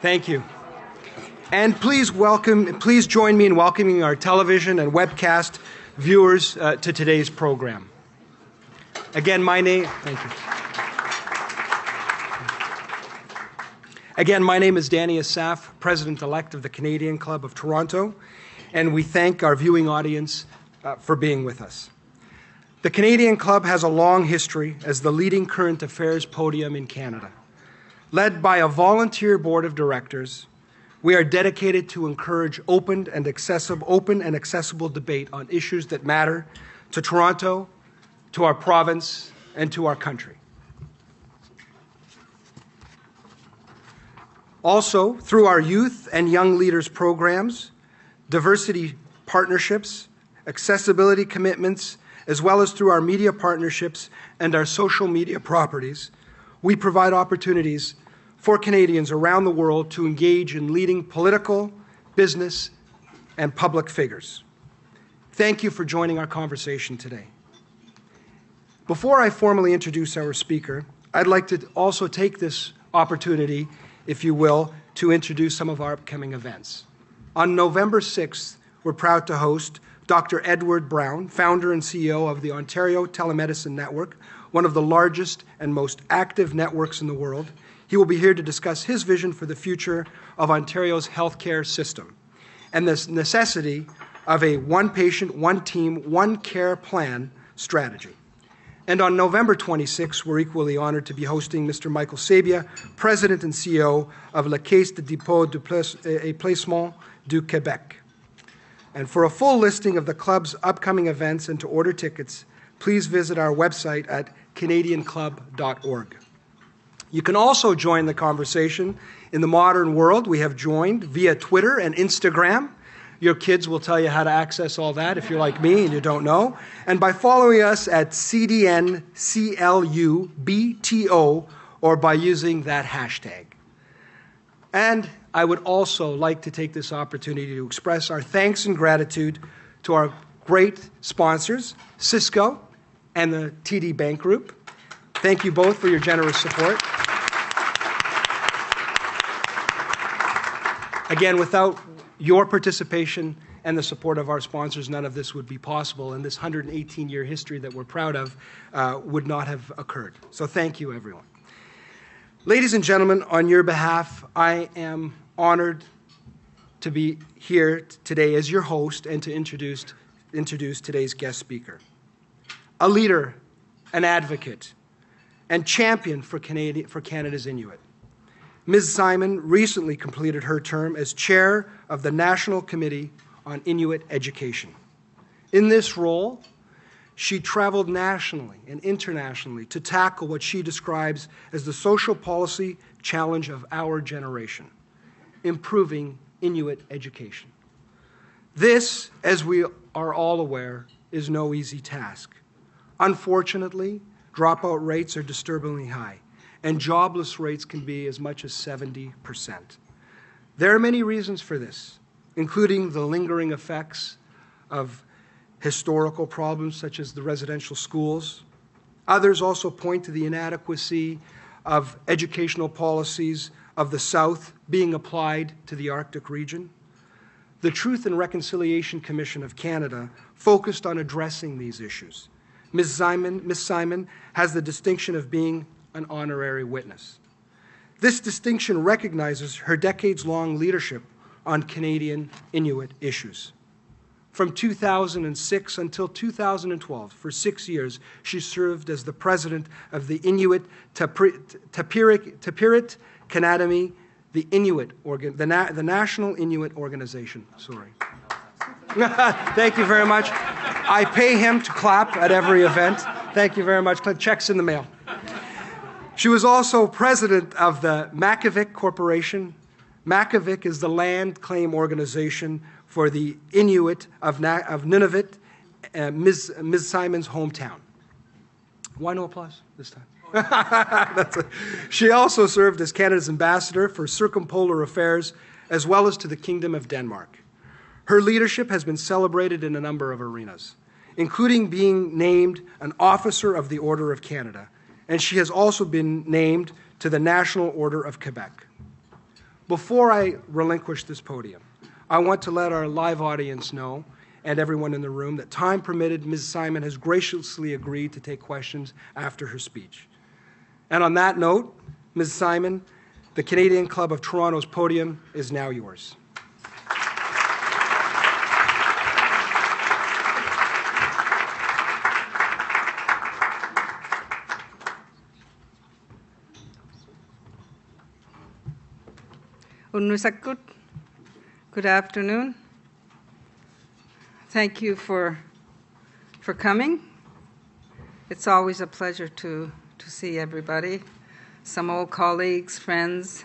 Thank you. And please join me in welcoming our television and webcast viewers to today's program. Again, my name is Danny Assaf, President-elect of the Canadian Club of Toronto, and we thank our viewing audience for being with us. The Canadian Club has a long history as the leading current affairs podium in Canada. Led by a volunteer board of directors, we are dedicated to encourage open and accessible debate on issues that matter to Toronto, to our province, and to our country. Also, through our youth and young leaders programs, diversity partnerships, accessibility commitments, as well as through our media partnerships and our social media properties, we provide opportunities for Canadians around the world to engage in leading political, business, and public figures. Thank you for joining our conversation today. Before I formally introduce our speaker, I'd like to also take this opportunity, if you will, to introduce some of our upcoming events. On November 6th, we're proud to host Dr. Edward Brown, founder and CEO of the Ontario Telemedicine Network, one of the largest and most active networks in the world. He will be here to discuss his vision for the future of Ontario's healthcare system and the necessity of a one patient, one team, one care plan strategy. And on November 26th, we're equally honored to be hosting Mr. Michael Sabia, President and CEO of La Caisse de dépôt et placement du Québec. And for a full listing of the club's upcoming events and to order tickets, please visit our website at canadianclub.org. You can also join the conversation in the modern world. We have joined via Twitter and Instagram. Your kids will tell you how to access all that if you're like me and you don't know. And by following us at CDNCLUBTO or by using that hashtag. And I would also like to take this opportunity to express our thanks and gratitude to our great sponsors, Cisco and the TD Bank Group. Thank you both for your generous support. Again, without your participation and the support of our sponsors, none of this would be possible, and this 118-year history that we're proud of would not have occurred. So thank you, everyone. Ladies and gentlemen, on your behalf, I am honored to be here today as your host and to introduce today's guest speaker. A leader, an advocate, and champion for Canada's Inuit. Ms. Simon recently completed her term as chair of the National Committee on Inuit Education. In this role, she traveled nationally and internationally to tackle what she describes as the social policy challenge of our generation, improving Inuit education. This, as we are all aware, is no easy task. Unfortunately, dropout rates are disturbingly high, and jobless rates can be as much as 70%. There are many reasons for this, including the lingering effects of historical problems such as the residential schools. Others also point to the inadequacy of educational policies of the South being applied to the Arctic region. The Truth and Reconciliation Commission of Canada focused on addressing these issues. Ms. Simon has the distinction of being an honorary witness. This distinction recognizes her decades-long leadership on Canadian Inuit issues. From 2006 until 2012, for 6 years, she served as the president of the Inuit Tapirit Kanadami, the National Inuit Organization. Sorry. Thank you very much. I pay him to clap at every event. Thank you very much. Checks in the mail. She was also president of the Makivik Corporation. Makivik is the land claim organization for the Inuit of Nunavut, Ms. Simon's hometown. Why no applause this time? She also served as Canada's ambassador for circumpolar affairs, as well as to the Kingdom of Denmark. Her leadership has been celebrated in a number of arenas, including being named an Officer of the Order of Canada, and she has also been named to the National Order of Quebec. Before I relinquish this podium, I want to let our live audience know, and everyone in the room, that time permitted, Ms. Simon has graciously agreed to take questions after her speech. And on that note, Ms. Simon, the Canadian Club of Toronto's podium is now yours. Unusakut. Good afternoon. Thank you for coming. It's always a pleasure to see everybody, some old colleagues, friends,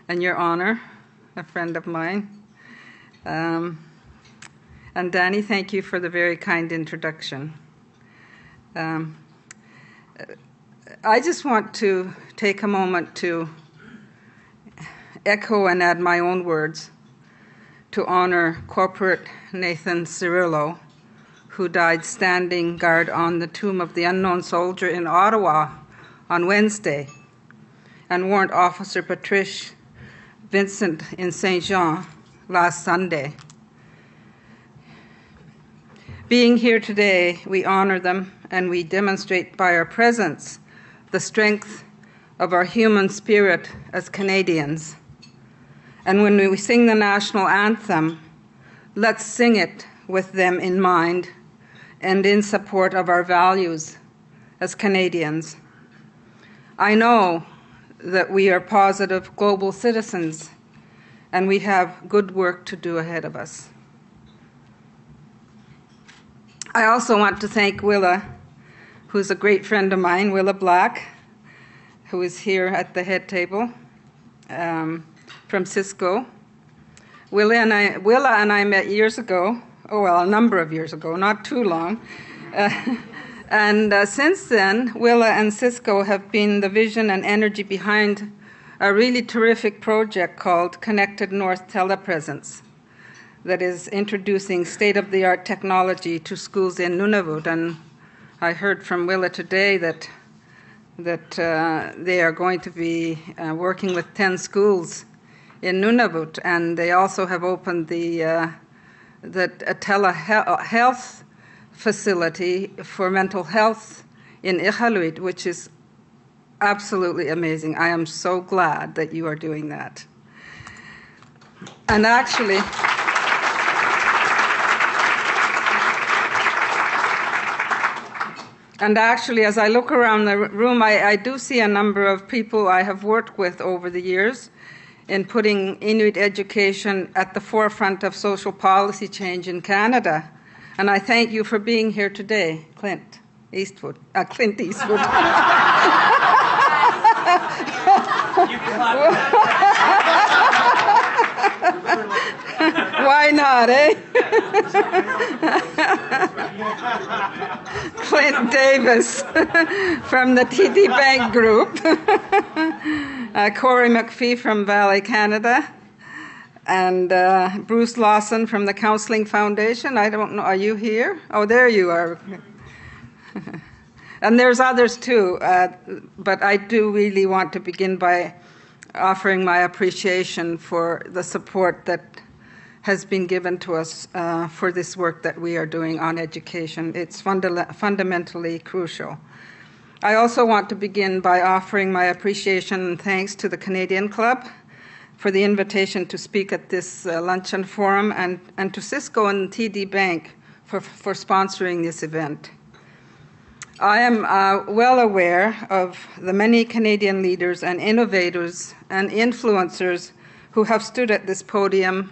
and Your Honor, a friend of mine. And Danny, thank you for the very kind introduction. I just want to take a moment to echo and add my own words to honor Corporal Nathan Cirillo, who died standing guard on the tomb of the unknown soldier in Ottawa on Wednesday, and Warrant Officer Patrice Vincent in Saint Jean last Sunday. Being here today, we honor them and we demonstrate by our presence the strength of our human spirit as Canadians. And when we sing the national anthem, let's sing it with them in mind and in support of our values as Canadians. I know that we are positive global citizens and we have good work to do ahead of us. I also want to thank Willa, who's a great friend of mine, Willa Black, who is here at the head table, from Cisco. Willa and I met years ago, a number of years ago, not too long. And since then, Willa and Cisco have been the vision and energy behind a really terrific project called Connected North Telepresence that is introducing state-of-the-art technology to schools in Nunavut. And I heard from Willa today that they are going to be working with 10 schools in Nunavut, and they also have opened the telehealth facility for mental health in Iqaluit, which is absolutely amazing. I am so glad that you are doing that. And actually, as I look around the room, I do see a number of people I have worked with over the years in putting Inuit education at the forefront of social policy change in Canada. And I thank you for being here today, Clint Eastwood. Why not, eh? Clint Davis from the TD Bank Group. Corey McPhee from Valley Canada. And Bruce Lawson from the Counseling Foundation. I don't know, are you here? Oh, there you are. And there's others too, but I do really want to begin by offering my appreciation for the support that has been given to us for this work that we are doing on education. It's fundamentally crucial. I also want to begin by offering my appreciation and thanks to the Canadian Club for the invitation to speak at this luncheon forum, and to Cisco and TD Bank for sponsoring this event. I am well aware of the many Canadian leaders and innovators and influencers who have stood at this podium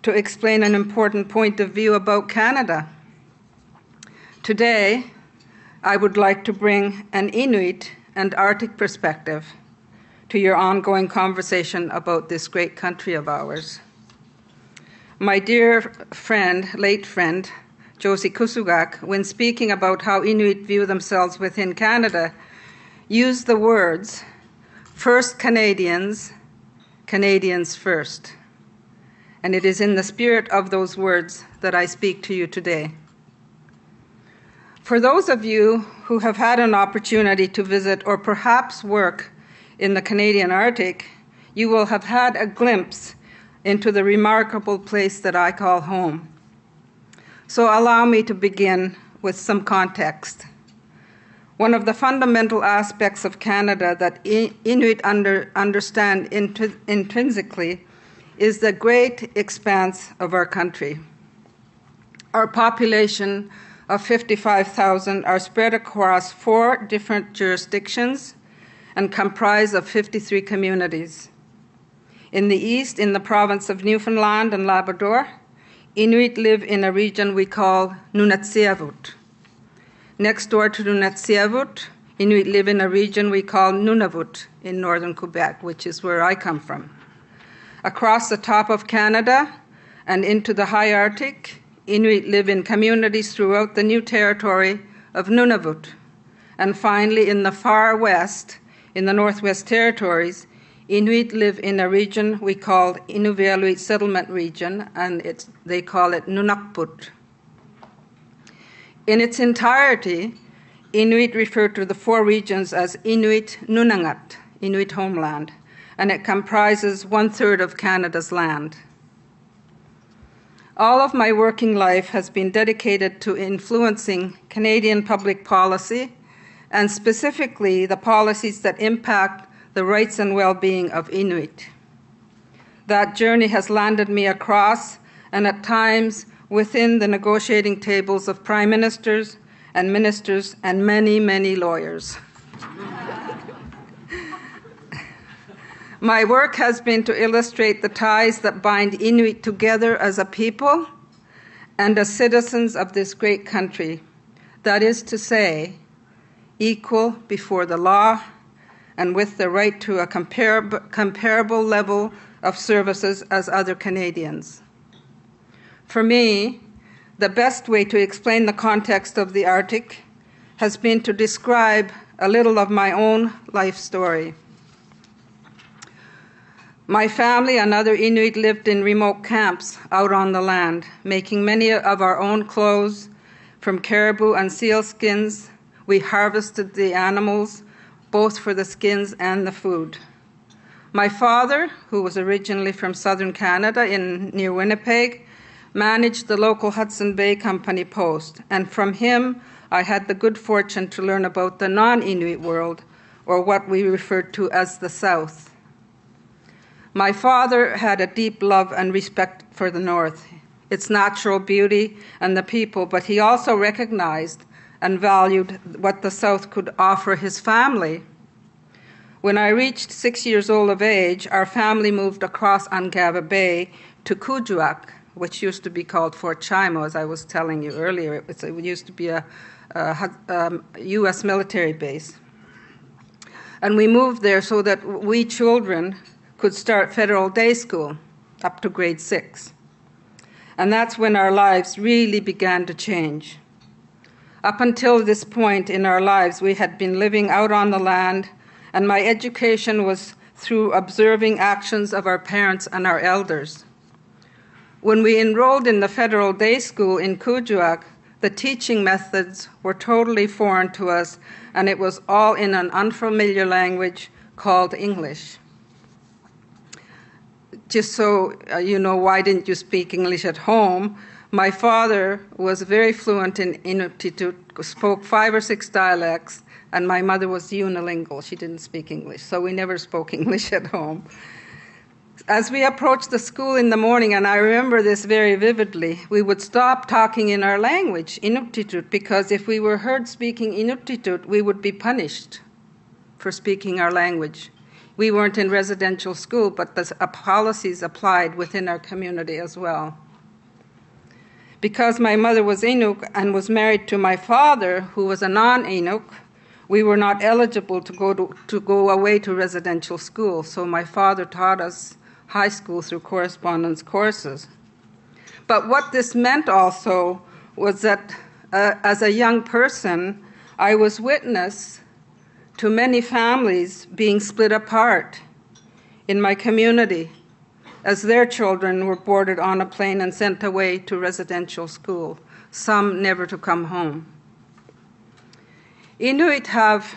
to explain an important point of view about Canada. Today, I would like to bring an Inuit and Arctic perspective to your ongoing conversation about this great country of ours. My dear friend, late friend, Josie Kusugak, when speaking about how Inuit view themselves within Canada, used the words, "First Canadians, Canadians first." And it is in the spirit of those words that I speak to you today. For those of you who have had an opportunity to visit or perhaps work in the Canadian Arctic, you will have had a glimpse into the remarkable place that I call home. So allow me to begin with some context. One of the fundamental aspects of Canada that Inuit understand intrinsically is the great expanse of our country. Our population of 55,000 are spread across 4 different jurisdictions and comprise of 53 communities. In the east, in the province of Newfoundland and Labrador, Inuit live in a region we call Nunatsiavut. Next door to Nunatsiavut, Inuit live in a region we call Nunavut in northern Quebec, which is where I come from. Across the top of Canada and into the high Arctic, Inuit live in communities throughout the new territory of Nunavut. And finally, in the far west, in the Northwest Territories, Inuit live in a region we call Inuvialuit Settlement Region, and they call it Nunakput. In its entirety, Inuit refer to the 4 regions as Inuit Nunangat, Inuit homeland, and it comprises 1/3 of Canada's land. All of my working life has been dedicated to influencing Canadian public policy, and specifically the policies that impact the rights and well-being of Inuit. That journey has landed me across and at times within the negotiating tables of prime ministers and ministers and many, many lawyers. My work has been to illustrate the ties that bind Inuit together as a people and as citizens of this great country. That is to say, equal before the law and with the right to a comparable level of services as other Canadians. For me, the best way to explain the context of the Arctic has been to describe a little of my own life story. My family and other Inuit lived in remote camps out on the land, making many of our own clothes from caribou and seal skins. We harvested the animals, both for the skins and the food. My father, who was originally from southern Canada near Winnipeg, managed the local Hudson Bay Company post, and from him I had the good fortune to learn about the non-Inuit world, or what we referred to as the South. My father had a deep love and respect for the North, its natural beauty and the people, but he also recognized and valued what the South could offer his family. When I reached 6 years old of age, our family moved across Ungava Bay to Kuujjuaq, which used to be called Fort Chimo, as I was telling you earlier. It used to be a U.S. military base. And we moved there so that we children could start federal day school up to grade 6. And that's when our lives really began to change. Up until this point in our lives, we had been living out on the land, and my education was through observing actions of our parents and our elders. When we enrolled in the federal day school in Kuujjuaq, the teaching methods were totally foreign to us, and it was all in an unfamiliar language called English. Just so you know, why didn't you speak English at home? My father was very fluent in Inuktitut, spoke 5 or 6 dialects, and my mother was unilingual. She didn't speak English, so we never spoke English at home. As we approached the school in the morning, and I remember this very vividly, we would stop talking in our language, Inuktitut, because if we were heard speaking Inuktitut, we would be punished for speaking our language. We weren't in residential school, but the policies applied within our community as well. Because my mother was Inuk and was married to my father, who was a non-Inuk, we were not eligible to go away to residential school, so my father taught us high school through correspondence courses. But what this meant also was that as a young person, I was witness to many families being split apart in my community as their children were boarded on a plane and sent away to residential school, some never to come home. Inuit of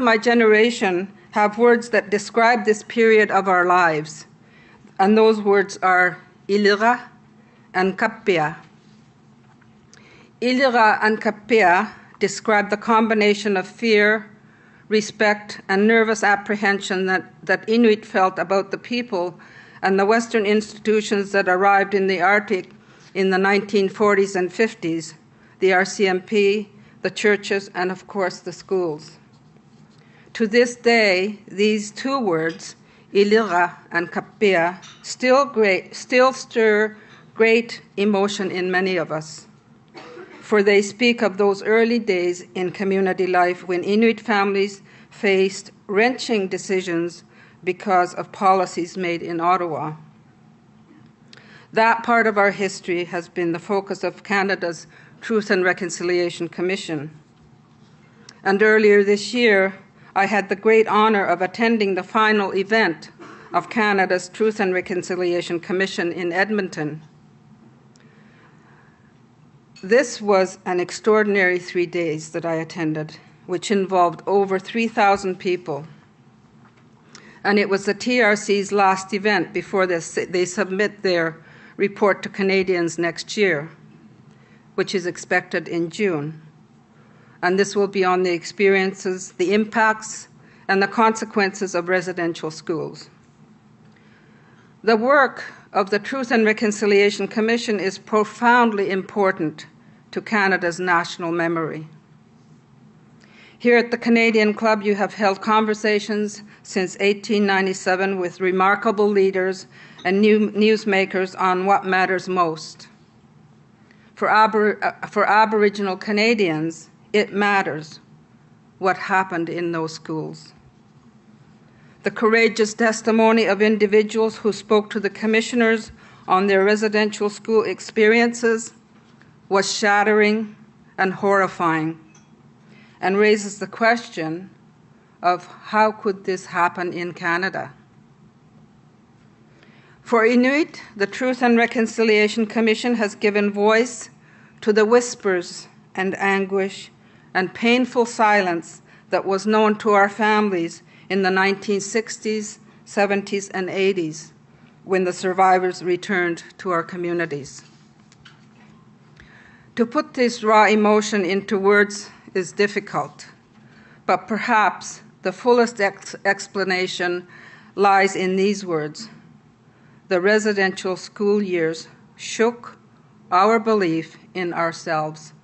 my generation have words that describe this period of our lives, and those words are ilira and kapia. Ilira and kapia describe the combination of fear, respect, and nervous apprehension that Inuit felt about the people and the Western institutions that arrived in the Arctic in the 1940s and 50s, the RCMP, the churches, and of course the schools. To this day, these two words, ilira and kapia, still stir great emotion in many of us, for they speak of those early days in community life when Inuit families faced wrenching decisions because of policies made in Ottawa. That part of our history has been the focus of Canada's Truth and Reconciliation Commission. And earlier this year, I had the great honor of attending the final event of Canada's Truth and Reconciliation Commission in Edmonton. This was an extraordinary 3 days that I attended, which involved over 3,000 people. And it was the TRC's last event before they submit their report to Canadians next year, which is expected in June. And this will be on the experiences, the impacts, and the consequences of residential schools. The work of the Truth and Reconciliation Commission is profoundly important to Canada's national memory. Here at the Canadian Club, you have held conversations since 1897 with remarkable leaders and newsmakers on what matters most. For Aboriginal Canadians, it matters what happened in those schools. The courageous testimony of individuals who spoke to the commissioners on their residential school experiences was shattering and horrifying, and raises the question of how could this happen in Canada? For Inuit, the Truth and Reconciliation Commission has given voice to the whispers and anguish and painful silence that was known to our families in the 1960s, 70s, and 80s when the survivors returned to our communities. To put this raw emotion into words is difficult, but perhaps the fullest explanation lies in these words. The residential school years shook our belief in ourselves.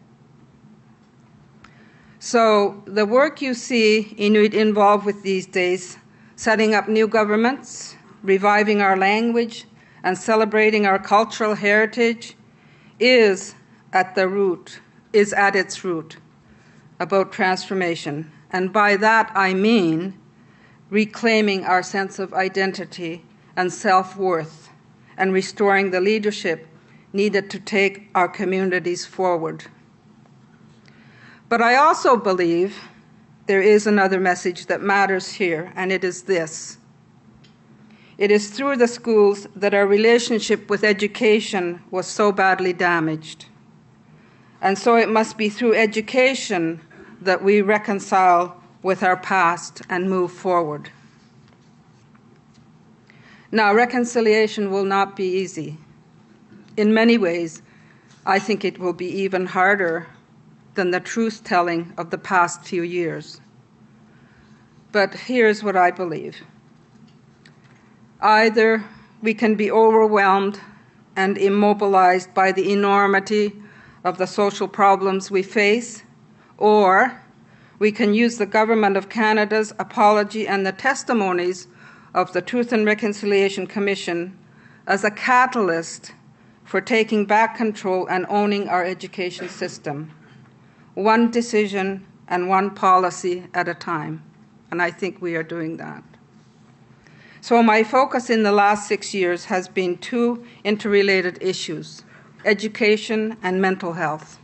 So the work you see Inuit involved with these days, setting up new governments, reviving our language, and celebrating our cultural heritage, is at its root about transformation. And by that I mean reclaiming our sense of identity and self-worth and restoring the leadership needed to take our communities forward. But I also believe there is another message that matters here, and it is this. It is through the schools that our relationship with education was so badly damaged. And so it must be through education that we reconcile with our past and move forward. Now, reconciliation will not be easy. In many ways, I think it will be even harder than the truth-telling of the past few years. But here's what I believe. Either we can be overwhelmed and immobilized by the enormity of the social problems we face, or we can use the Government of Canada's apology and the testimonies of the Truth and Reconciliation Commission as a catalyst for taking back control and owning our education system, one decision and one policy at a time. And I think we are doing that. So my focus in the last 6 years has been two interrelated issues: education and mental health.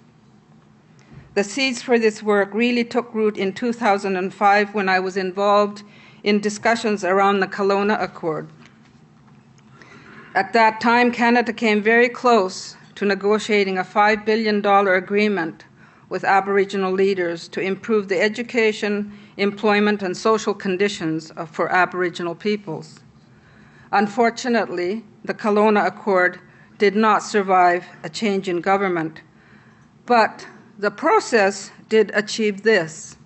The seeds for this work really took root in 2005 when I was involved in discussions around the Kelowna Accord. At that time, Canada came very close to negotiating a $5 billion agreement with Aboriginal leaders to improve the education, employment, and social conditions for Aboriginal peoples. Unfortunately, the Kelowna Accord did not survive a change in government, but the process did achieve this.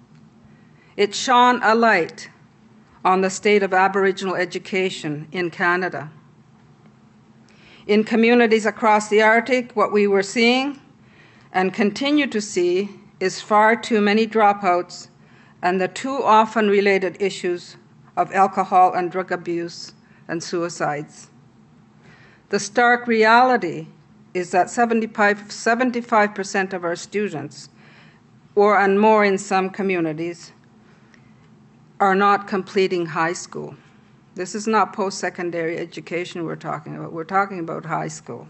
It shone a light on the state of Aboriginal education in Canada. In communities across the Arctic, what we were seeing and continue to see is far too many dropouts and the too often related issues of alcohol and drug abuse and suicides. The stark reality is that 75% of our students, and more in some communities, are not completing high school. This is not post-secondary education we're talking about high school.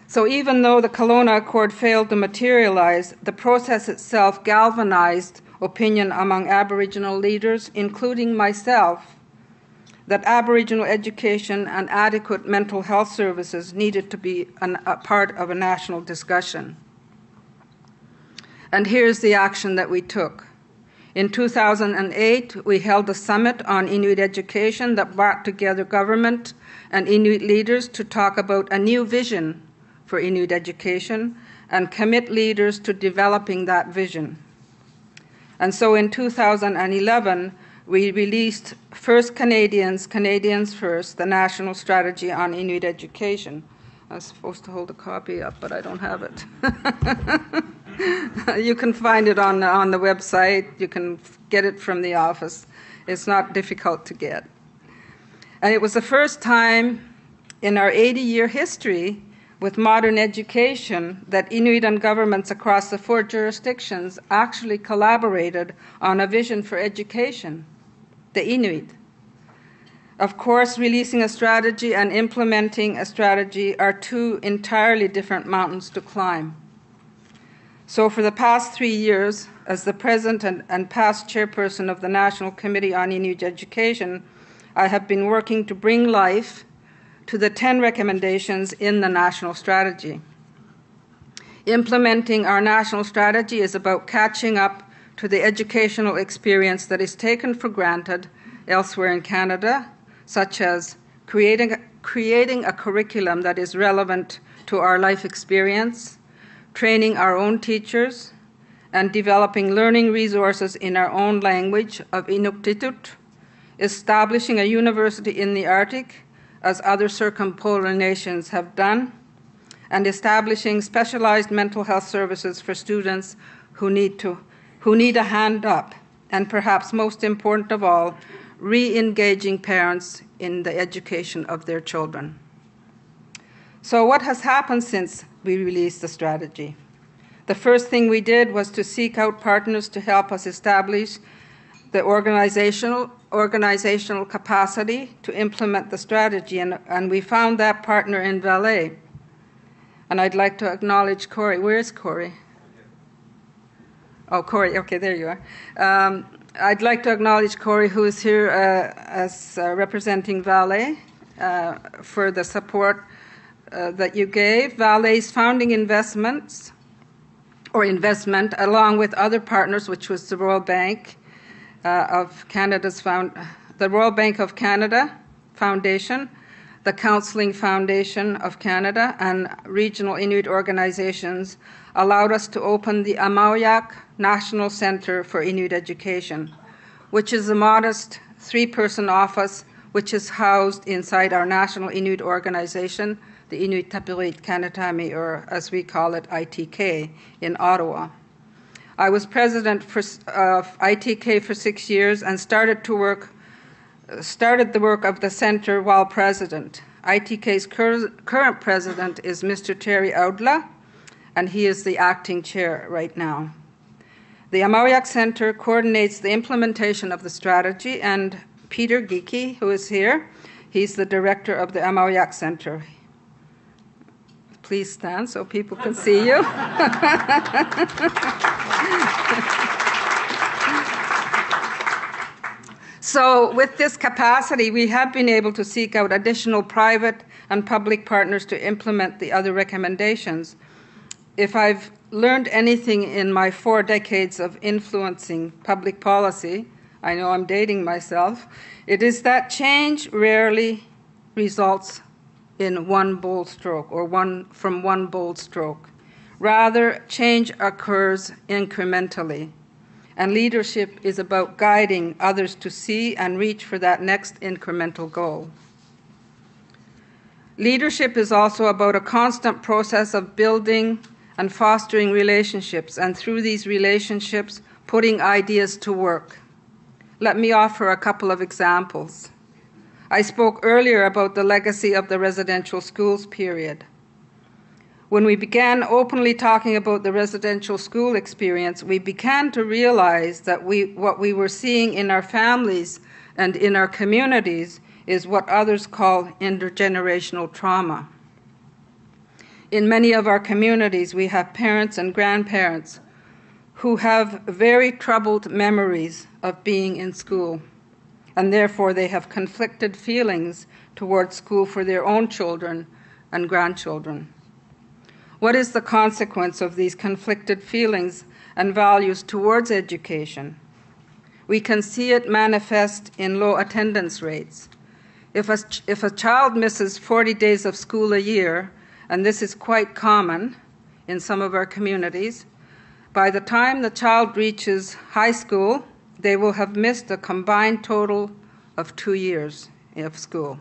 So even though the Kelowna Accord failed to materialize, the process itself galvanized opinion among Aboriginal leaders, including myself, that Aboriginal education and adequate mental health services needed to be a part of a national discussion. And here's the action that we took. In 2008, we held a summit on Inuit education that brought together government and Inuit leaders to talk about a new vision for Inuit education and commit leaders to developing that vision. And so in 2011, we released First Canadians First, the National Strategy on Inuit Education. I was supposed to hold a copy up, but I don't have it. You can find it on the website. You can get it from the office. It's not difficult to get. And it was the first time in our 80-year history with modern education that Inuit and governments across the 4 jurisdictions actually collaborated on a vision for education, the Inuit. Of course, releasing a strategy and implementing a strategy are 2 entirely different mountains to climb. So for the past 3 years, as the President and past Chairperson of the National Committee on Inuit Education, I have been working to bring life to the 10 recommendations in the national strategy. Implementing our national strategy is about catching up to the educational experience that is taken for granted elsewhere in Canada, such as creating a curriculum that is relevant to our life experience, training our own teachers, and developing learning resources in our own language of Inuktitut, establishing a university in the Arctic, as other circumpolar nations have done, and establishing specialized mental health services for students who need a hand up, and perhaps most important of all, re-engaging parents in the education of their children. So what has happened since we released the strategy? The first thing we did was to seek out partners to help us establish the organizational capacity to implement the strategy, and we found that partner in Valais. And I'd like to acknowledge Corey. Where is Corey? Oh, Corey, okay, there you are. I'd like to acknowledge Corey, who is here as representing Valais, for the support that you gave. Valais's founding investment, along with other partners, which was the Royal Bank of Canada's the Royal Bank of Canada Foundation, the Counseling Foundation of Canada, and regional Inuit organizations, allowed us to open the Amauyak National Centre for Inuit Education, which is a modest 3-person office which is housed inside our national Inuit organization, the Inuit Tapirit Kanatami, or as we call it, ITK, in Ottawa. I was president of ITK for 6 years and started the work of the center while president. ITK's current president is Mr. Terry Audla, and he is the acting chair right now. The Amauyak Center coordinates the implementation of the strategy, and Peter Geekie, who is here, he's the director of the Amauyak Center. Please stand so people can see you. So with this capacity, we have been able to seek out additional private and public partners to implement the other recommendations. if I've learned anything in my 4 decades of influencing public policy, I know I'm dating myself, it is that change rarely results in one bold stroke or from one bold stroke. Rather, change occurs incrementally, and leadership is about guiding others to see and reach for that next incremental goal. Leadership is also about a constant process of building and fostering relationships, and through these relationships, putting ideas to work. Let me offer a couple of examples. I spoke earlier about the legacy of the residential schools period. When we began openly talking about the residential school experience, we began to realize that what we were seeing in our families and in our communities is what others call intergenerational trauma. In many of our communities, we have parents and grandparents who have very troubled memories of being in school, and therefore they have conflicted feelings towards school for their own children and grandchildren. What is the consequence of these conflicted feelings and values towards education? We can see it manifest in low attendance rates. If a child misses 40 days of school a year, and this is quite common in some of our communities, by the time the child reaches high school, they will have missed a combined total of 2 years of school.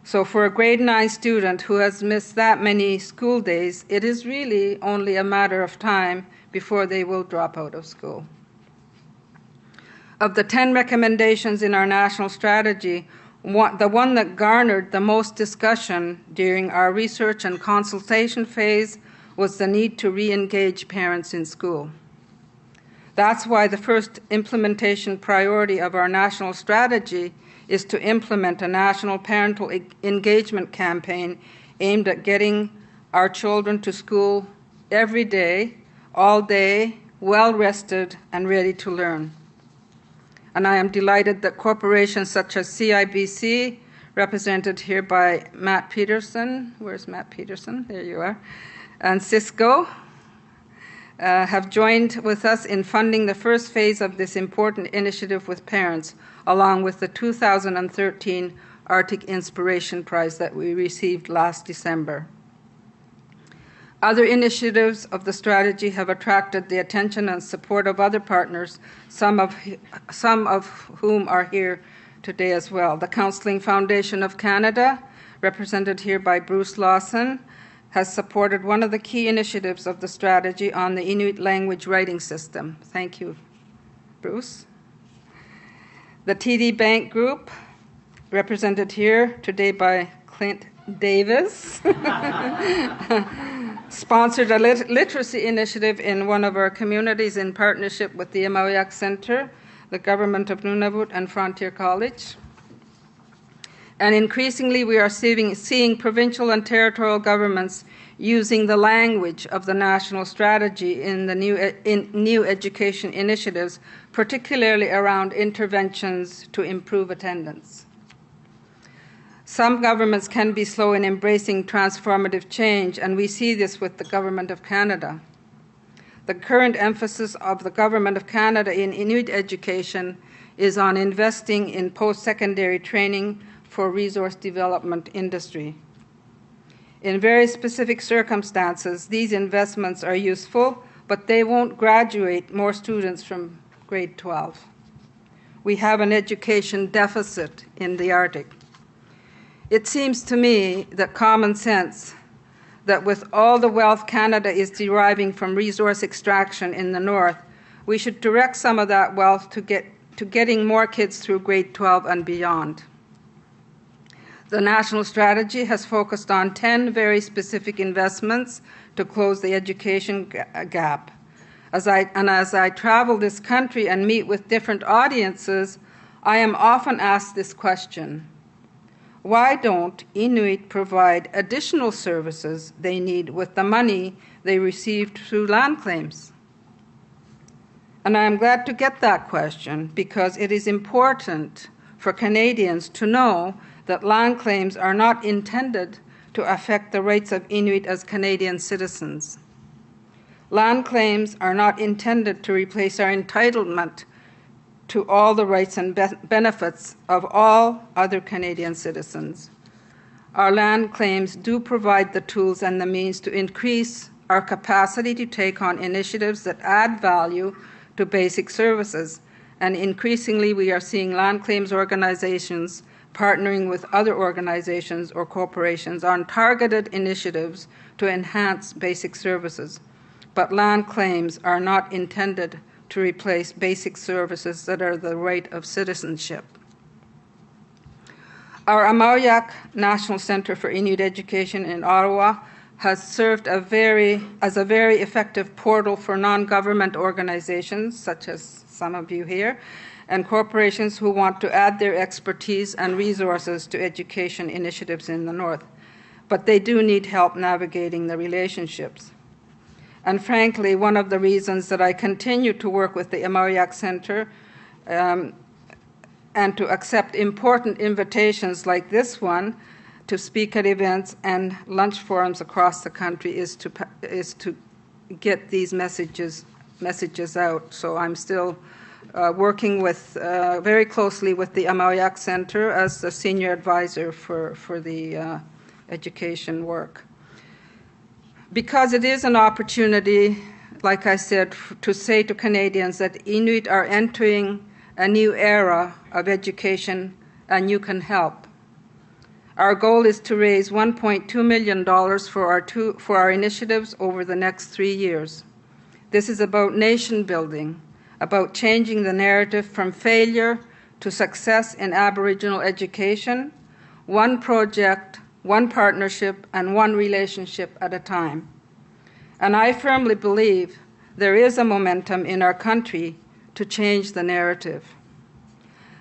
So for a grade 9 student who has missed that many school days, it is really only a matter of time before they will drop out of school. Of the 10 recommendations in our national strategy, the one that garnered the most discussion during our research and consultation phase was the need to re-engage parents in school. That's why the first implementation priority of our national strategy is to implement a national parental engagement campaign aimed at getting our children to school every day, all day, well-rested and ready to learn. And I am delighted that corporations such as CIBC, represented here by Matt Peterson, where's Matt Peterson? There you are, and Cisco, have joined with us in funding the first phase of this important initiative with parents, along with the 2013 Arctic Inspiration Prize that we received last December. Other initiatives of the strategy have attracted the attention and support of other partners, some of whom are here today as well. The Counselling Foundation of Canada, represented here by Bruce Lawson, has supported one of the key initiatives of the strategy on the Inuit language writing system. Thank you, Bruce. The TD Bank Group, represented here today by Clint Davis, sponsored a literacy initiative in one of our communities in partnership with the Inuit Center, the Government of Nunavut, and Frontier College. And increasingly, we are seeing provincial and territorial governments using the language of the national strategy in the new education initiatives, particularly around interventions to improve attendance. Some governments can be slow in embracing transformative change, and we see this with the Government of Canada. The current emphasis of the Government of Canada in Inuit education is on investing in post-secondary training for resource development industry. In very specific circumstances, these investments are useful, but they won't graduate more students from grade 12. We have an education deficit in the Arctic. It seems to me that common sense, that with all the wealth Canada is deriving from resource extraction in the north, we should direct some of that wealth to getting more kids through grade 12 and beyond. The national strategy has focused on 10 very specific investments to close the education gap. As I travel this country and meet with different audiences, I am often asked this question: why don't Inuit provide additional services they need with the money they received through land claims? And I am glad to get that question, because it is important for Canadians to know that land claims are not intended to affect the rights of Inuit as Canadian citizens. Land claims are not intended to replace our entitlement to all the rights and benefits of all other Canadian citizens. Our land claims do provide the tools and the means to increase our capacity to take on initiatives that add value to basic services, and increasingly we are seeing land claims organizations partnering with other organizations or corporations on targeted initiatives to enhance basic services. But land claims are not intended to replace basic services that are the right of citizenship. Our Amauyak National Centre for Inuit Education in Ottawa has served as a very effective portal for non-government organizations, such as some of you here, and corporations who want to add their expertise and resources to education initiatives in the North. But they do need help navigating the relationships. And frankly, one of the reasons that I continue to work with the Amauyak Centre and to accept important invitations like this one to speak at events and lunch forums across the country is to get these messages out. So I'm still working with very closely with the Amauyak Centre as the senior advisor for the education work. Because it is an opportunity, like I said, to say to Canadians that Inuit are entering a new era of education and you can help. Our goal is to raise $1.2 million for our initiatives over the next 3 years. This is about nation building, about changing the narrative from failure to success in Aboriginal education, one project, one partnership, and one relationship at a time. And I firmly believe there is a momentum in our country to change the narrative.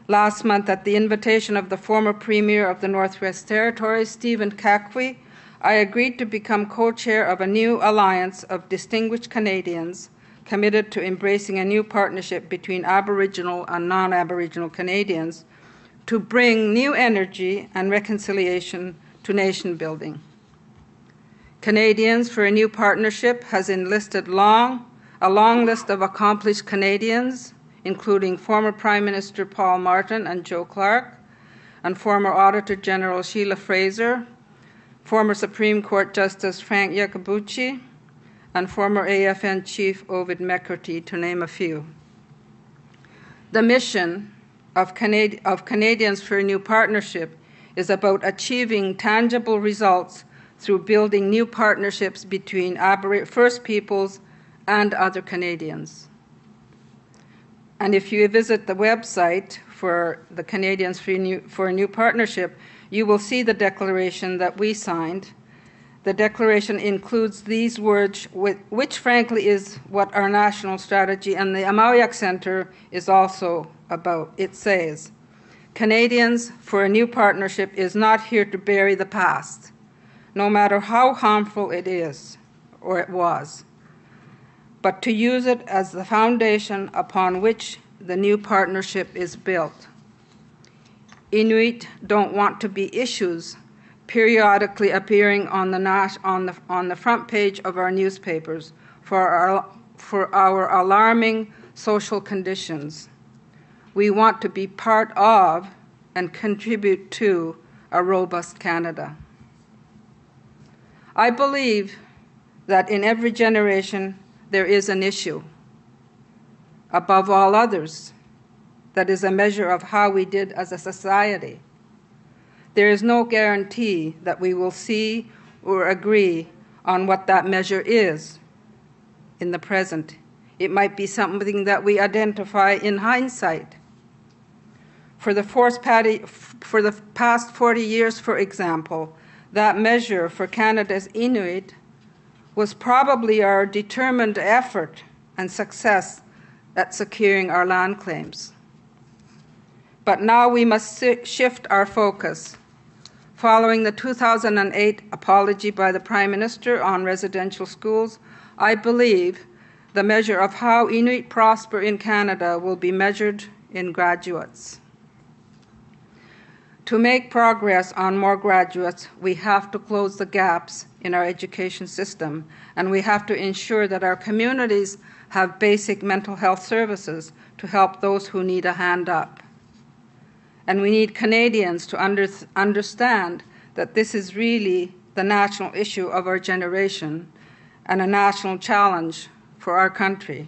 Last month, at the invitation of the former Premier of the Northwest Territories, Stephen Kakwe, I agreed to become co-chair of a new alliance of distinguished Canadians committed to embracing a new partnership between Aboriginal and non-Aboriginal Canadians to bring new energy and reconciliation to nation building. Canadians for a New Partnership has enlisted a long list of accomplished Canadians, including former Prime Minister Paul Martin and Joe Clark, and former Auditor General Sheila Fraser, former Supreme Court Justice Frank Yakabuchi, and former AFN Chief Ovid McCarthy, to name a few. The mission of Canadians for a New Partnership is about achieving tangible results through building new partnerships between First Peoples and other Canadians. And if you visit the website for the Canadians for a New Partnership, you will see the declaration that we signed. The declaration includes these words, which frankly is what our national strategy and the Amauyak Centre is also about. It says, Canadians for a New Partnership is not here to bury the past, no matter how harmful it is or it was, but to use it as the foundation upon which the new partnership is built. Inuit don't want to be issues periodically appearing on the front page of our newspapers for our alarming social conditions. We want to be part of and contribute to a robust Canada. I believe that in every generation there is an issue, above all others, that is a measure of how we did as a society. There is no guarantee that we will see or agree on what that measure is in the present. It might be something that we identify in hindsight. For the past 40 years, for example, that measure for Canada's Inuit was probably our determined effort and success at securing our land claims. But now we must shift our focus. Following the 2008 apology by the Prime Minister on residential schools, I believe the measure of how Inuit prosper in Canada will be measured in graduates. To make progress on more graduates, we have to close the gaps in our education system, and we have to ensure that our communities have basic mental health services to help those who need a hand up. And we need Canadians to understand that this is really the national issue of our generation and a national challenge for our country.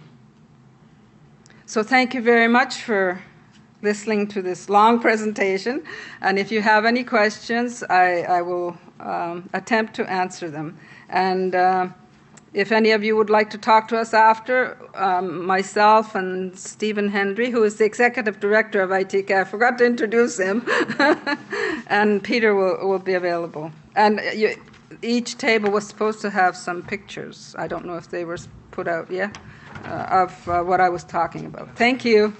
So thank you very much for listening to this long presentation, and if you have any questions, I will attempt to answer them. And if any of you would like to talk to us after, myself and Stephen Hendry, who is the Executive Director of ITK, I forgot to introduce him, and Peter will be available. And each table was supposed to have some pictures. I don't know if they were put out yet, of what I was talking about. Thank you.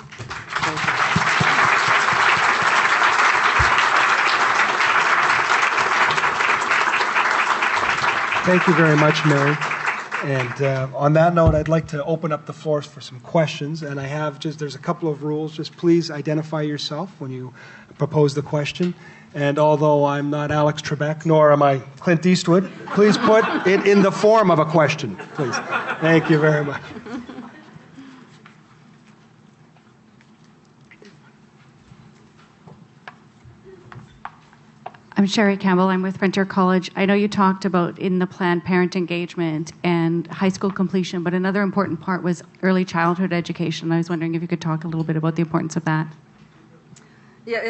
Thank you very much, Mary. And on that note, I'd like to open up the floor for some questions. And I have there's a couple of rules. Just please identify yourself when you propose the question. And although I'm not Alex Trebek, nor am I Clint Eastwood, please put it in the form of a question, please. Thank you very much. I'm Sherry Campbell. I'm with Frontier College. I know you talked about in the plan parent engagement and high school completion, but another important part was early childhood education. I was wondering if you could talk a little bit about the importance of that. Yeah,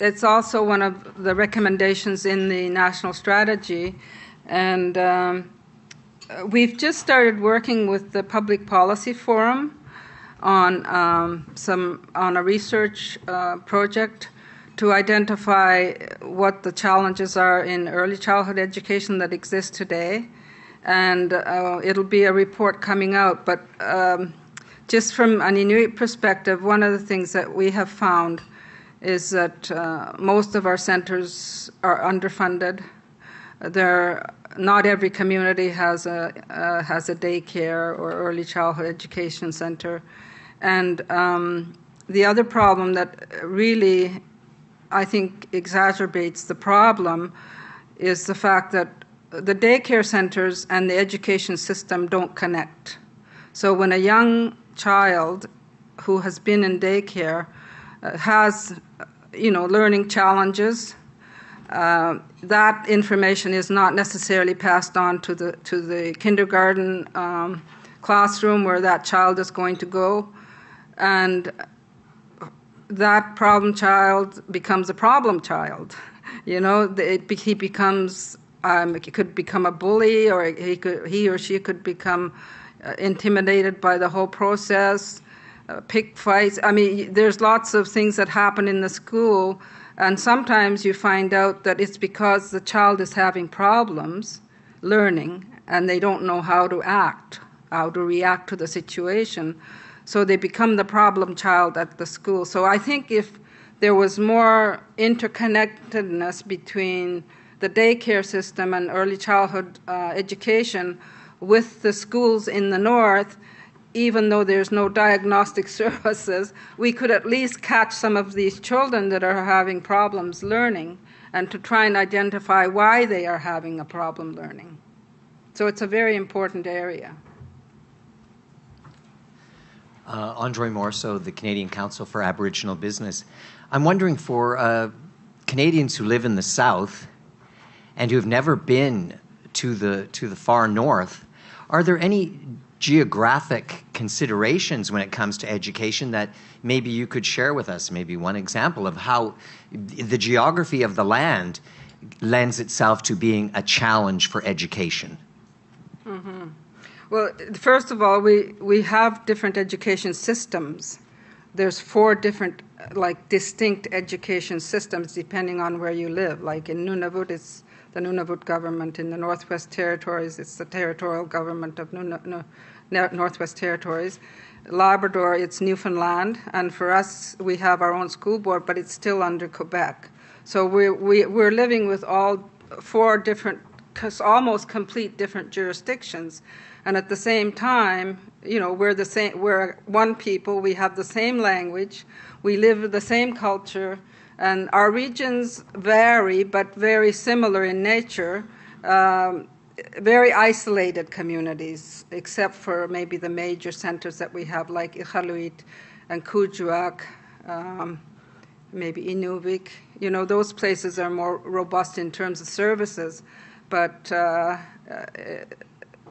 it's also one of the recommendations in the national strategy, and we've just started working with the Public Policy Forum on a research project to identify what the challenges are in early childhood education that exist today. And it'll be a report coming out. But just from an Inuit perspective, one of the things that we have found is that most of our centers are underfunded. Not every community has a daycare or early childhood education center. And the other problem that really I think exacerbates the problem is the fact that the daycare centers and the education system don't connect. So when a young child who has been in daycare has, learning challenges, that information is not necessarily passed on to the kindergarten classroom where that child is going to go, and that problem child becomes a problem child. He becomes, he could become a bully, or he or she could become intimidated by the whole process, pick fights. I mean, there's lots of things that happen in the school, and sometimes you find out that it's because the child is having problems learning, and they don't know how to react to the situation. So they become the problem child at the school. So I think if there was more interconnectedness between the daycare system and early childhood education with the schools in the north, even though there's no diagnostic services, we could at least catch some of these children that are having problems learning and to try and identify why they are having a problem learning. So it's a very important area. Andre Morso, the Canadian Council for Aboriginal Business. I'm wondering, for Canadians who live in the South and who have never been to the far north, are there any geographic considerations when it comes to education that maybe you could share with us? Maybe one example of how the geography of the land lends itself to being a challenge for education. Mm-hmm. Well, first of all, we have different education systems. There's 4 different, distinct education systems depending on where you live. Like in Nunavut, it's the Nunavut government. In the Northwest Territories, it's the territorial government of Northwest Territories. Labrador, it's Newfoundland. And for us, we have our own school board, but it's still under Quebec. So we're living with all 4 different, almost complete different jurisdictions. And at the same time, we're one people, we have the same language, we live the same culture, And our regions vary, but very similar in nature. Very isolated communities, except for maybe the major centers that we have, like Inuit and Kuujjuaq, maybe Inuvik. You know, those places are more robust in terms of services, but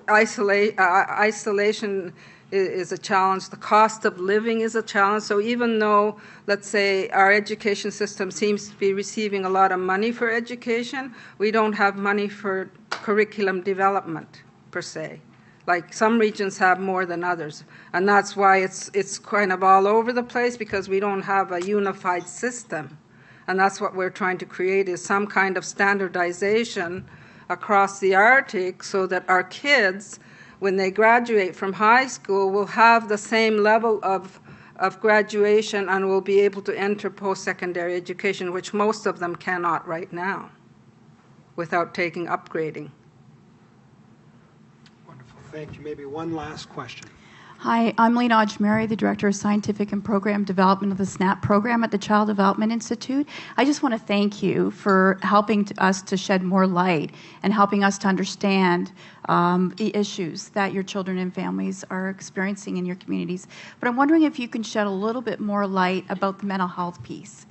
isolation is a challenge. The cost of living is a challenge. So even though, let's say, our education system seems to be receiving a lot of money for education, we don't have money for curriculum development, per se. Like some regions have more than others. And that's why it's kind of all over the place, because we don't have a unified system. And that's what we're trying to create, is some kind of standardization across the Arctic so that our kids, when they graduate from high school, will have the same level of graduation and will be able to enter post-secondary education, which most of them cannot right now, without taking upgrading. Wonderful. Thank you. Maybe one last question. Hi, I'm Lena Ajmeri, the Director of Scientific and Program Development of the SNAP program at the Child Development Institute. I just want to thank you for helping us to shed more light and helping us to understand the issues that your children and families are experiencing in your communities. But I'm wondering if you can shed a little bit more light about the mental health piece.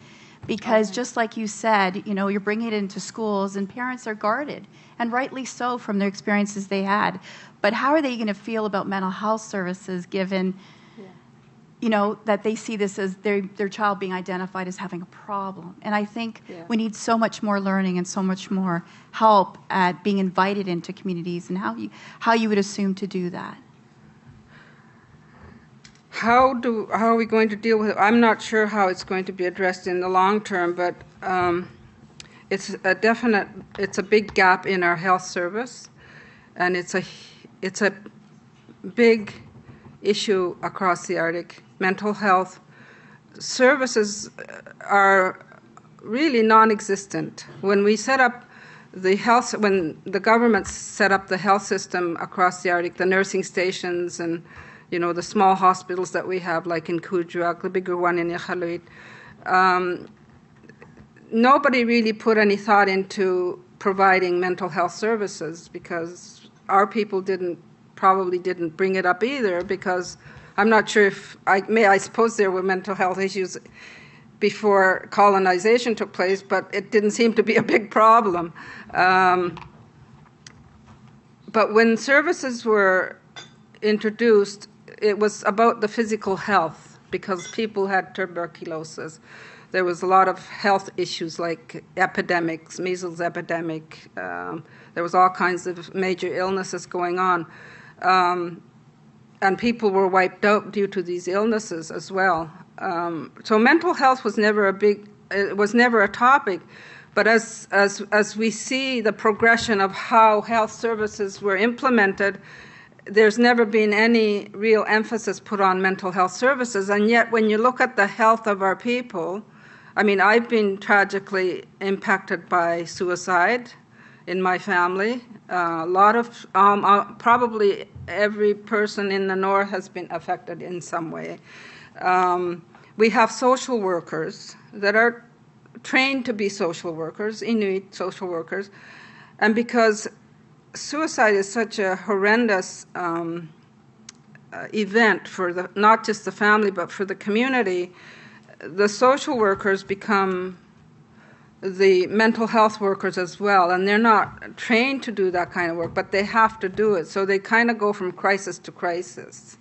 Because just like you said, you know, you're bringing it into schools and parents are guarded, and rightly so from their experiences they had. But how are they going to feel about mental health services given, you know, that they see this as their child being identified as having a problem? And I think we need so much more learning and so much more help at being invited into communities, and how you would assume to do that. How are we going to deal with it? I'm not sure how it's going to be addressed in the long term, but it's a big gap in our health service, and it's a big issue across the Arctic. Mental health services are really non-existent. When the government set up the health system across the Arctic, the nursing stations and, you know, the small hospitals that we have, like in Kuujjuaq, the bigger one in Inuit, nobody really put any thought into providing mental health services, because our people probably didn't bring it up either, because I'm not sure if, I suppose there were mental health issues before colonization took place, but it didn't seem to be a big problem. But when services were introduced, it was about the physical health, because people had tuberculosis. There was a lot of health issues like epidemics, measles epidemic. There was all kinds of major illnesses going on. And people were wiped out due to these illnesses as well. So mental health was never a topic. But as we see the progression of how health services were implemented, there's never been any real emphasis put on mental health services. And yet when you look at the health of our people, I mean, I've been tragically impacted by suicide in my family. A lot of, probably every person in the north has been affected in some way. We have social workers that are trained to be social workers, Inuit social workers, and because suicide is such a horrendous event for not just the family but for the community, the social workers become the mental health workers as well, and they're not trained to do that kind of work, but they have to do it. So they kind of go from crisis to crisis,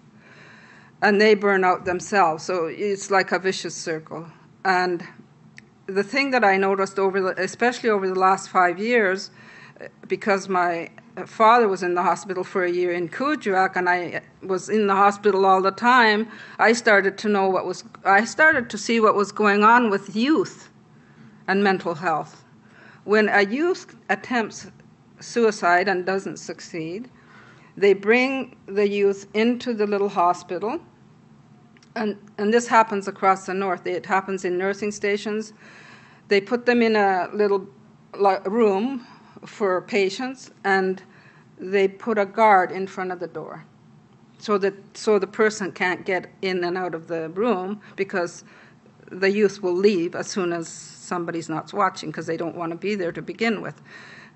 and they burn out themselves. So it's like a vicious circle. And the thing that I noticed especially over the last 5 years, because my father was in the hospital for a year in Kuujjuaq, and I was in the hospital all the time, I started to see what was going on with youth and mental health. When a youth attempts suicide and doesn't succeed, they bring the youth into the little hospital, and this happens across the north. It happens in nursing stations. They put them in a little room for patients, and they put a guard in front of the door so the person can't get in and out of the room, because the youth will leave as soon as somebody's not watching because they don't want to be there to begin with.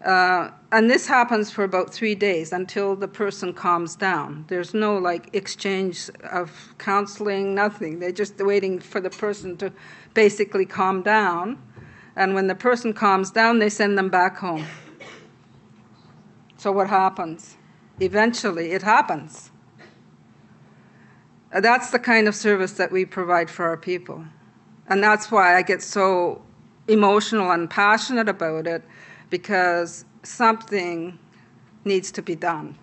And this happens for about 3 days until the person calms down. There's no like exchange of counseling, nothing. They're just waiting for the person to basically calm down. And when the person calms down, they send them back home. So what happens? Eventually, it happens. That's the kind of service that we provide for our people. And that's why I get so emotional and passionate about it, because something needs to be done.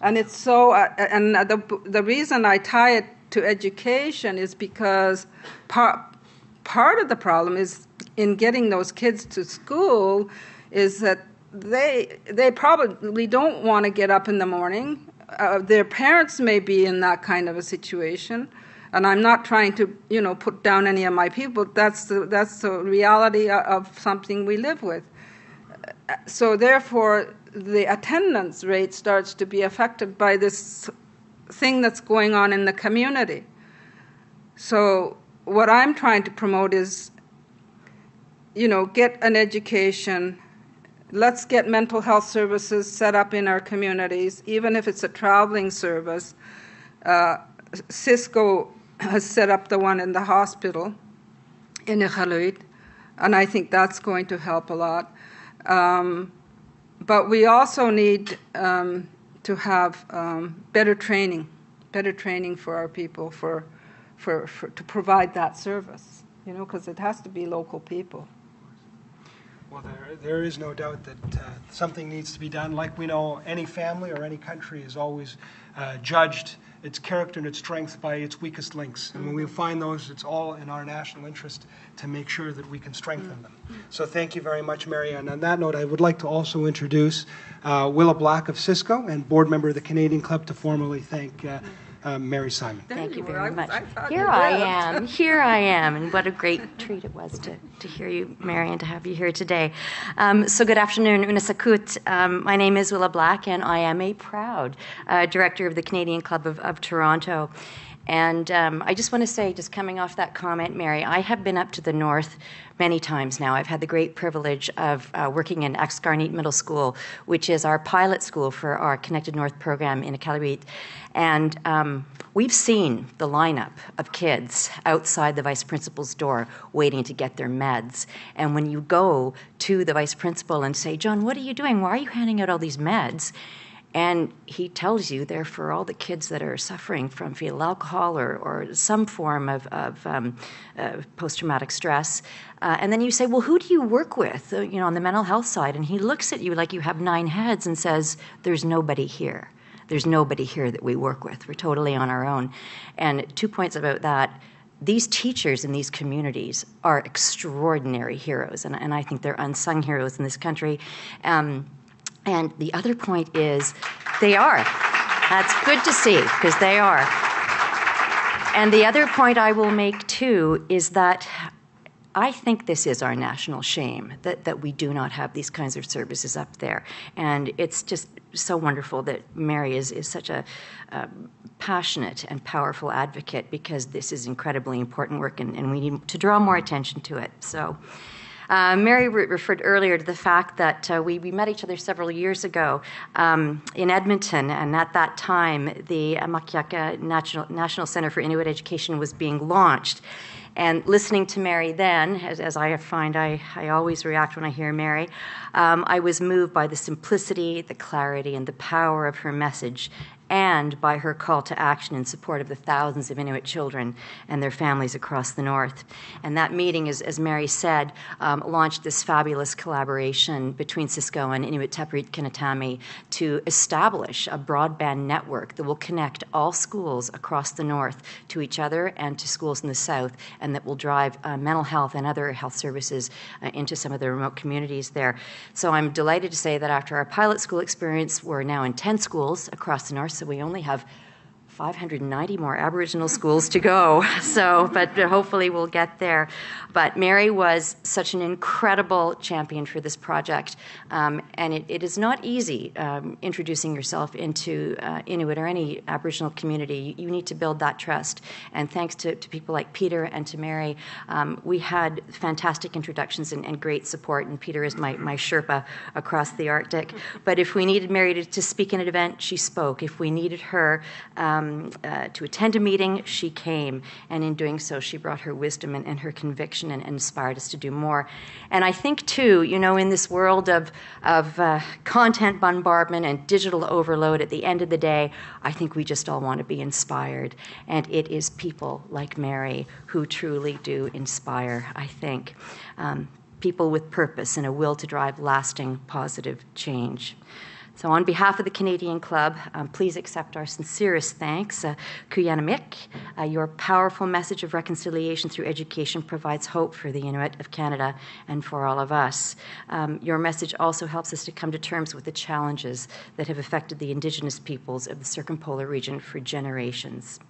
And it's so, and the reason I tie it to education is because part of the problem is in getting those kids to school is that they probably don't want to get up in the morning. Their parents may be in that kind of a situation, and I'm not trying to, put down any of my people. That's the reality of something we live with. So therefore, the attendance rate starts to be affected by this thing that's going on in the community. So what I'm trying to promote is, get an education. Let's get mental health services set up in our communities, even if it's a traveling service. Cisco has set up the one in the hospital in Inuit, and I think that's going to help a lot. But we also need to have better training for our people to provide that service, because it has to be local people. Well, there is no doubt that something needs to be done. Like we know, any family or any country is always judged, its character and its strength, by its weakest links. And when we find those, it's all in our national interest to make sure that we can strengthen them. So thank you very much, Mary. And on that note, I would like to also introduce Willa Black of Cisco and board member of the Canadian Club to formally thank Mary Simon. Thank you very much. Here I am, and what a great treat it was to hear you, Mary, and to have you here today. So good afternoon, Unisakut. My name is Willa Black, and I am a proud director of the Canadian Club of Toronto. And I just want to say, just coming off that comment, Mary, I have been up to the north many times now. I've had the great privilege of working in Axcarneet Middle School, which is our pilot school for our Connected North program in Iqaluit. And we've seen the lineup of kids outside the vice principal's door waiting to get their meds. And when you go to the vice principal and say, John, what are you doing? Why are you handing out all these meds? And he tells you they're for all the kids that are suffering from fetal alcohol or some form of post-traumatic stress. And then you say, well, who do you work with, on the mental health side? And he looks at you like you have 9 heads and says, there's nobody here. There's nobody here that we work with. We're totally on our own. And 2 points about that. These teachers in these communities are extraordinary heroes, and I think they're unsung heroes in this country. And the other point is they are. That's good to see, because they are. And the other point I will make, too, is that I think this is our national shame, that we do not have these kinds of services up there. And it's just so wonderful that Mary is such a passionate and powerful advocate, because this is incredibly important work, and we need to draw more attention to it. So. Mary referred earlier to the fact that we met each other several years ago in Edmonton, and at that time the Makiaka National Center for Inuit Education was being launched. And listening to Mary then, as I find I always react when I hear Mary, I was moved by the simplicity, the clarity, and the power of her message, and by her call to action in support of the thousands of Inuit children and their families across the north. And that meeting, as Mary said, launched this fabulous collaboration between Cisco and Inuit Tapiriit Kinatami to establish a broadband network that will connect all schools across the north to each other and to schools in the south, and that will drive mental health and other health services into some of the remote communities there. So I'm delighted to say that after our pilot school experience, we're now in 10 schools across the north. So we only have 590 more Aboriginal schools to go. So, but hopefully we'll get there. But Mary was such an incredible champion for this project. And it is not easy introducing yourself into Inuit or any Aboriginal community. You need to build that trust. And thanks to people like Peter and to Mary, we had fantastic introductions and great support. And Peter is my Sherpa across the Arctic. But if we needed Mary to speak in an event, she spoke. If we needed her to attend a meeting, she came. And in doing so, she brought her wisdom and her conviction and inspired us to do more. And I think, too, in this world of content bombardment and digital overload, at the end of the day, I think we just all want to be inspired. And it is people like Mary who truly do inspire, I think. People with purpose and a will to drive lasting positive change. So on behalf of the Canadian Club, please accept our sincerest thanks. Kuyanamik, your powerful message of reconciliation through education provides hope for the Inuit of Canada and for all of us. Your message also helps us to come to terms with the challenges that have affected the Indigenous peoples of the circumpolar region for generations.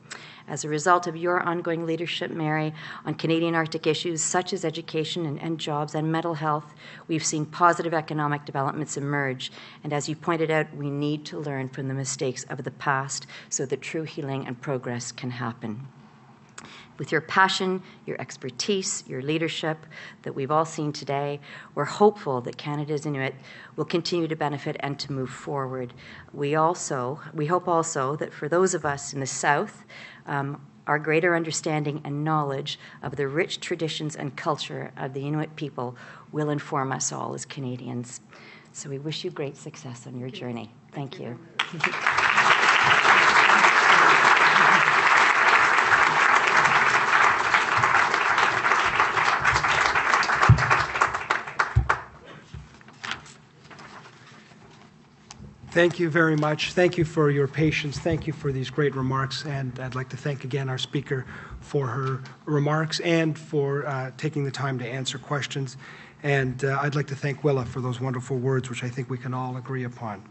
As a result of your ongoing leadership, Mary, on Canadian Arctic issues such as education and jobs and mental health, we've seen positive economic developments emerge. And as you pointed out, we need to learn from the mistakes of the past so that true healing and progress can happen. With your passion, your expertise, your leadership that we've all seen today, we're hopeful that Canada's Inuit will continue to benefit and to move forward. We hope also that for those of us in the South, our greater understanding and knowledge of the rich traditions and culture of the Inuit people will inform us all as Canadians. So we wish you great success on your journey. Thank you. Thank you very much. Thank you for your patience. Thank you for these great remarks. And I'd like to thank again our speaker for her remarks and for taking the time to answer questions. And I'd like to thank Willa for those wonderful words, which I think we can all agree upon.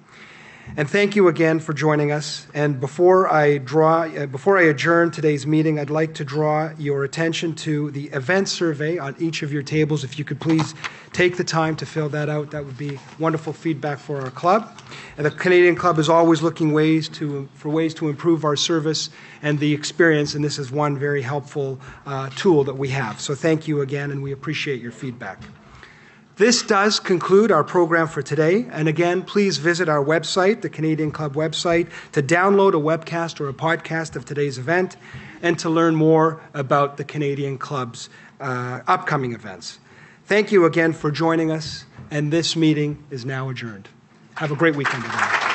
And thank you again for joining us. And before I adjourn today's meeting, I'd like to draw your attention to the event survey on each of your tables. If you could please take the time to fill that out, that would be wonderful feedback for our club. And the Canadian Club is always looking for ways to improve our service and the experience, and this is one very helpful tool that we have. So thank you again, and we appreciate your feedback. This does conclude our program for today. And again, please visit our website, the Canadian Club website, to download a webcast or a podcast of today's event and to learn more about the Canadian Club's upcoming events. Thank you again for joining us, and this meeting is now adjourned. Have a great weekend, everyone.